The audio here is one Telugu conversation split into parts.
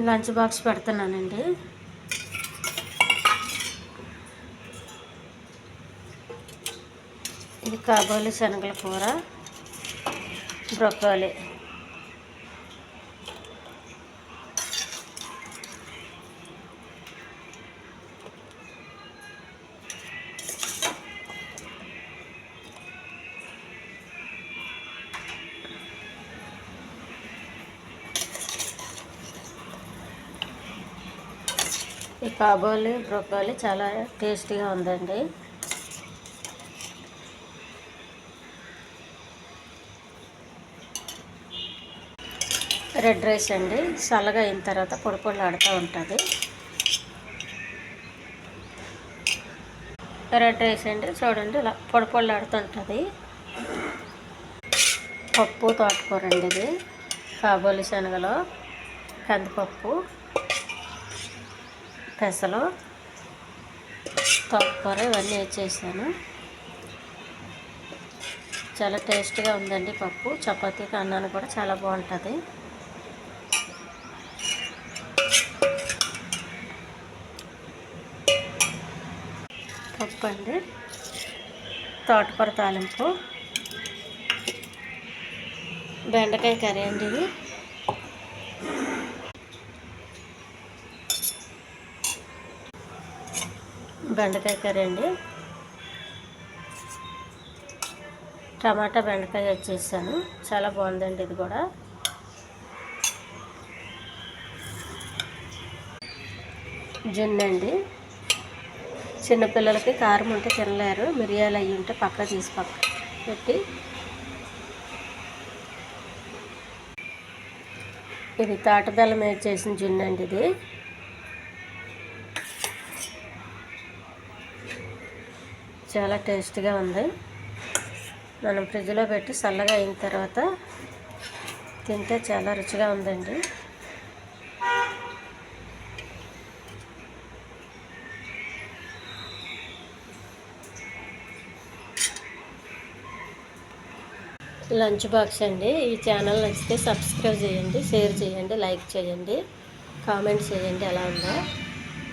లంచ్ బాక్స్ పెడుతున్నానండి. ఇది కాబోలి శనగల కూర, బ్రొకోలీ. ఈ కాబోలి బ్రొకోలీ చాలా టేస్టీగా ఉందండి. రెడ్ రైస్ అండి, చల్లగా అయిన తర్వాత పొడి పొడిలాడుతూ ఉంటుంది. రెడ్ రైస్ అండి, చూడండి ఇలా పొడి పొడిలాడుతుంటుంది. పప్పు తోటకూర అండి, ఇది కాబోలి శనగలు, కందిపప్పు, పెసలు, తోటకూర ఇవన్నీ వేసేసాను. చాలా టేస్ట్గా ఉందండి పప్పు. చపాతీకి అన్నానికి కూడా చాలా బాగుంటుంది. పప్పు అండి, తోటకూర తాలింపు, బెండకాయ కర్రీ అండి, ఇది బెండకాయ కర్రీ అండి, టమాటా బెండకాయ వచ్చేసాను. చాలా బాగుందండి ఇది కూడా. జున్ను అండి, చిన్నపిల్లలకి కారం ఉంటే తినలేరు, మిరియాలు అవి ఉంటే పక్క తీసి పక్క పెట్టి, ఇది తాట బెల్లం వేసి చేసిన జున్ను అండి, ఇది చాలా టేస్ట్గా ఉంది. మనం ఫ్రిడ్జ్లో పెట్టి చల్లగా అయిన తర్వాత తింటే చాలా రుచిగా ఉందండి. లంచ్ బాక్స్ అండి. ఈ ఛానల్ నచ్చితే సబ్స్క్రైబ్ చేయండి, షేర్ చేయండి, లైక్ చేయండి, కామెంట్ చేయండి ఎలా ఉందో.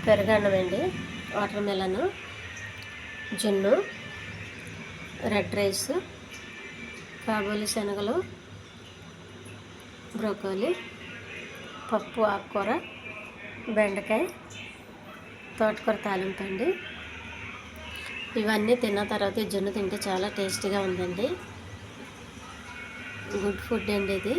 పెరుగన్నం అండి, వాటర్ మెలను, జున్ను, రెడ్ రైస్, కాబోలి శనగలు, బ్రోకోలీ, పప్పు, ఆకుకూర, బెండకాయ, తోటకూర తాలింపు అండి. ఇవన్నీ తిన్న తర్వాత ఈ జున్ను తింటే చాలా టేస్టీగా ఉందండి. గుడ్ ఫుడ్ అండి ఇది.